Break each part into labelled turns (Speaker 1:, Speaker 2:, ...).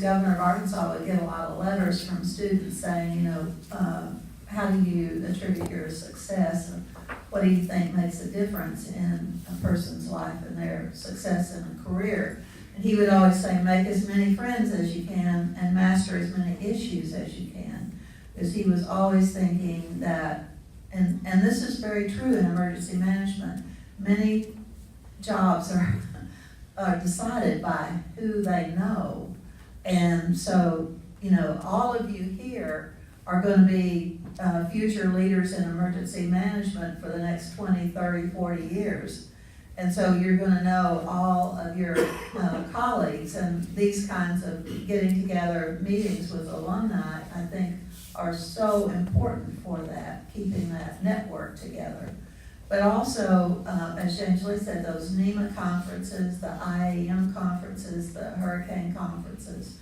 Speaker 1: governor of Arkansas would get a lot of letters from students saying, you know, how do you attribute your success? And what do you think makes a difference in a person's life and their success in a career? And he would always say, make as many friends as you can and master as many issues as you can. Because he was always thinking that, and this is very true in emergency management, many jobs are decided by who they know. And so, you know, all of you here are going to be future leaders in emergency management for the next 20, 30, 40 years. And so you're going to know all of your colleagues, and these kinds of getting together meetings with alumni, I think, are so important for that, keeping that network together. But also, as James Lee said, those NEMA conferences, the IAM conferences, the hurricane conferences,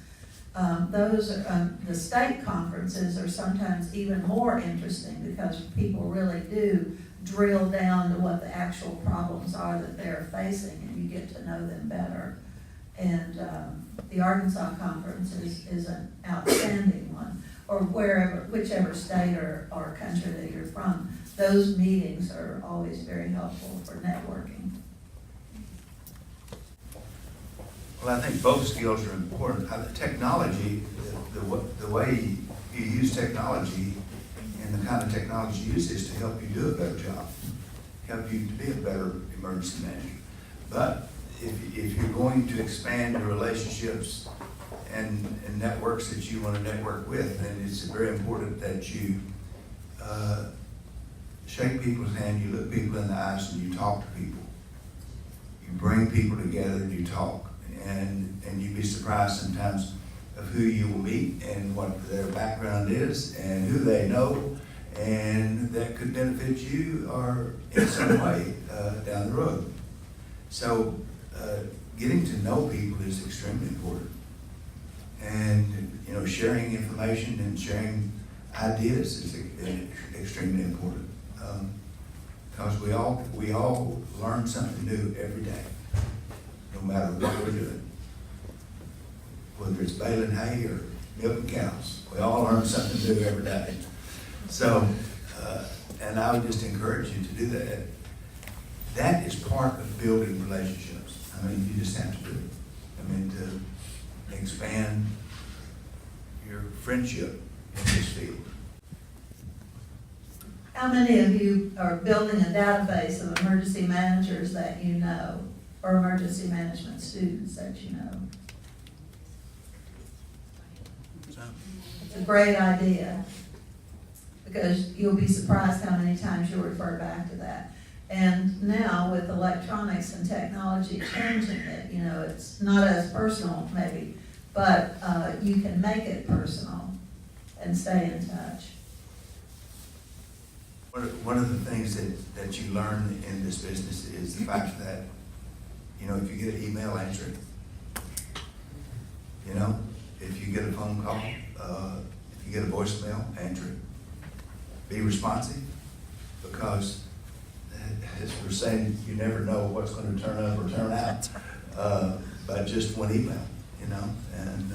Speaker 1: the state conferences are sometimes even more interesting because people really do drill down to what the actual problems are that they're facing, and you get to know them better. And the Arkansas conference is an outstanding one, or whichever state or country that you're from. Those meetings are always very helpful for networking.
Speaker 2: Well, I think both skills are important. Technology, the way you use technology and the kind of technology you use is to help you do a better job, help you to be a better emergency manager. But if you're going to expand your relationships and networks that you want to network with, then it's very important that you shake people's hand, you look people in the eyes, and you talk to people. You bring people together and you talk. And you'd be surprised sometimes of who you will meet and what their background is and who they know, and that could benefit you or in some way down the road. So getting to know people is extremely important. And, you know, sharing information and sharing ideas is extremely important. Because we all learn something new every day, no matter what we're doing. Whether it's baling hay or milking cows, we all learn something new every day. So, and I would just encourage you to do that. That is part of building relationships. I mean, you just have to do it. I mean, to expand your friendship in this field.
Speaker 1: How many of you are building a database of emergency managers that you know, or emergency management students that you know? It's a great idea, because you'll be surprised how many times you'll refer back to that. And now with electronics and technology changing it, you know, it's not as personal maybe, but you can make it personal and stay in touch.
Speaker 2: One of the things that you learn in this business is the fact that, you know, if you get an email, answer it. You know, if you get a phone call, if you get a voicemail, answer it. Be responsive, because as we're saying, you never know what's going to turn up or turn out by just one email, you know. And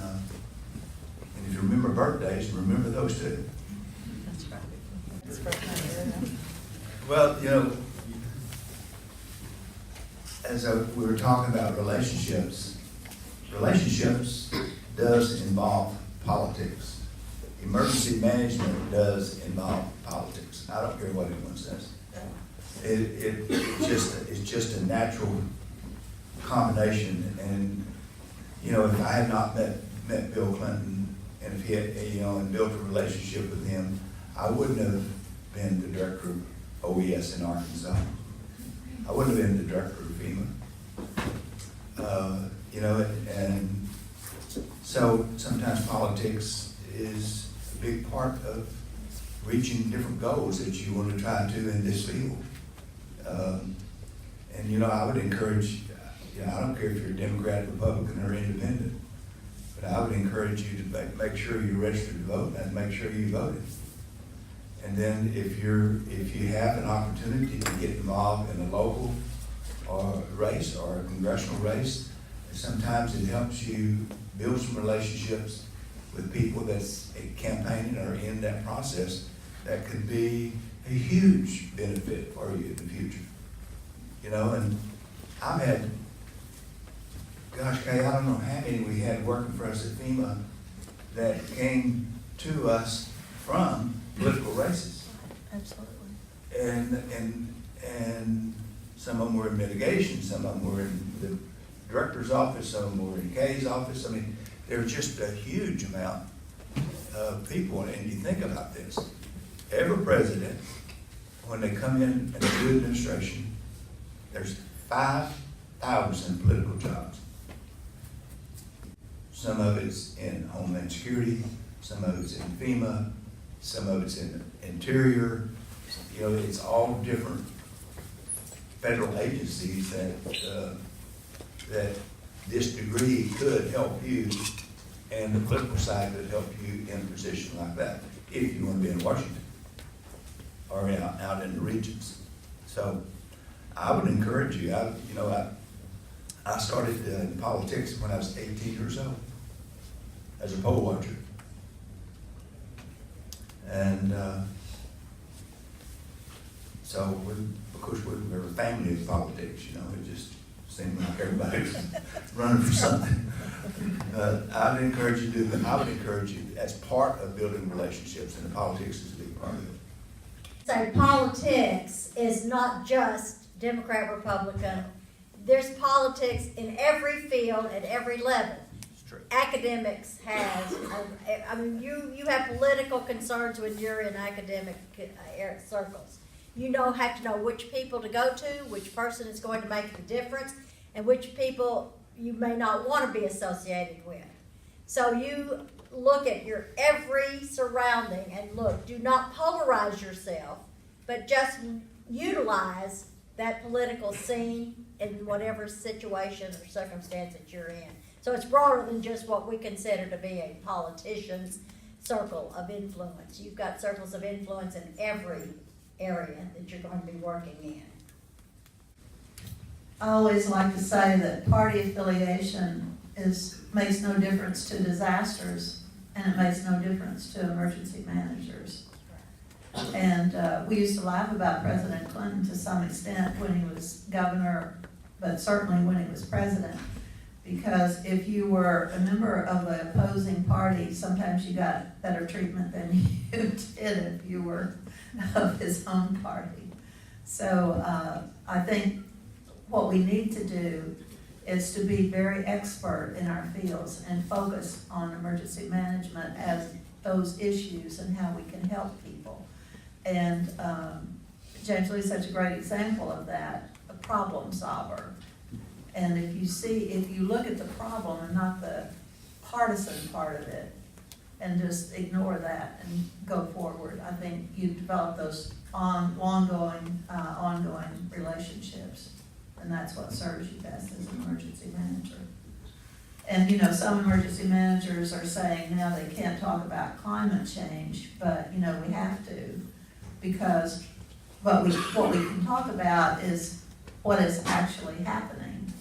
Speaker 2: if you remember birthdays, remember those too.
Speaker 1: That's right.
Speaker 2: Well, you know, as we were talking about relationships does involve politics. Emergency management does involve politics. I don't care what anyone says. It's just a natural combination. And, you know, if I had not met Bill Clinton, and if he had, you know, and built a relationship with him, I wouldn't have been the director of OES in Arkansas. I wouldn't have been the director of FEMA. You know, and so sometimes politics is a big part of reaching different goals that you want to try to in this field. And, you know, I would encourage, you know, I don't care if you're a Democrat, Republican, or Independent, but I would encourage you to make sure you're registered to vote and make sure you voted. And then if you have an opportunity to get involved in a local or race or a congressional race, sometimes it helps you build some relationships with people that's campaigning or in that process, that could be a huge benefit for you in the future. You know, and I've had, gosh, Kay, I don't know how many we had working for us at FEMA that came to us from political races.
Speaker 1: Absolutely.
Speaker 2: And some of them were in mitigation, some of them were in the director's office, some of them were in Kay's office. I mean, there's just a huge amount of people, and you think about this. Every president, when they come in and a new administration, there's 5,000 political jobs. Some of it's in Homeland Security, some of it's in FEMA, some of it's in Interior. You know, it's all different federal agencies that this degree could help you, and the political side could help you in a position like that, if you want to be in Washington or out in the regions. So I would encourage you. I started in politics when I was 18 years old as a poll watcher. And so, of course, we're a family of politics, you know. It just seemed like everybody was running for something. I would encourage you as part of building relationships, and the politics is a big part of it.
Speaker 3: So politics is not just Democrat, Republican. There's politics in every field at every level.
Speaker 2: It's true.
Speaker 3: Academics has, I mean, you have political concerns when you're in academic circles. You have to know which people to go to, which person is going to make the difference, and which people you may not want to be associated with. So you look at your every surrounding and look, do not polarize yourself, but just utilize that political scene in whatever situation or circumstance that you're in. So it's broader than just what we consider to be a politician's circle of influence. You've got circles of influence in every area that you're going to be working in.
Speaker 1: I always like to say that party affiliation makes no difference to disasters, and it makes no difference to emergency managers. And we used to laugh about President Clinton to some extent when he was governor, but certainly when he was president, because if you were a member of the opposing party, sometimes you got better treatment than you did if you were of his own party. So I think what we need to do is to be very expert in our fields and focus on emergency management as those issues and how we can help people. And James Lee is such a great example of that, a problem solver. And if you look at the problem and not the partisan part of it, and just ignore that and go forward, I think you develop those ongoing relationships. And that's what serves you best as an emergency manager. And some emergency managers are saying now they can't talk about climate change, but we have to, because what we can talk about is what is actually happening.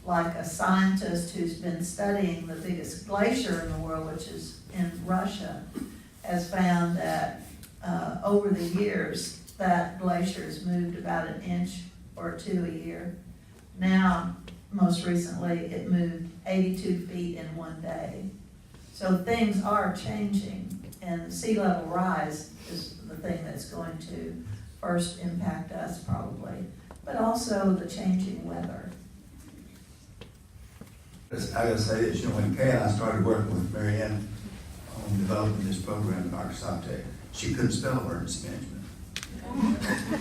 Speaker 1: Like a scientist who's been studying the biggest glacier in the world, which is in Russia, has found that over the years that glacier has moved about an inch or 2 a year. Now, most recently, it moved 82 feet in 1 day. So things are changing, and sea level rise is the thing that's going to first impact us probably, but also the changing weather.
Speaker 2: I gotta say this, when Kay and I started working with Marianne on developing this program at Microsoft Tech, she couldn't spell emergency management.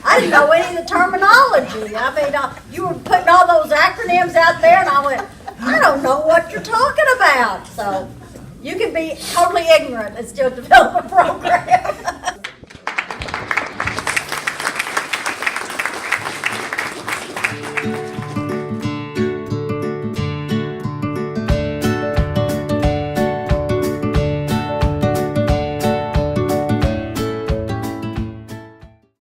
Speaker 3: I didn't know any of the terminology. I mean, you were putting all those acronyms out there, and I went, I don't know what you're talking about. So you can be totally ignorant and still develop a program.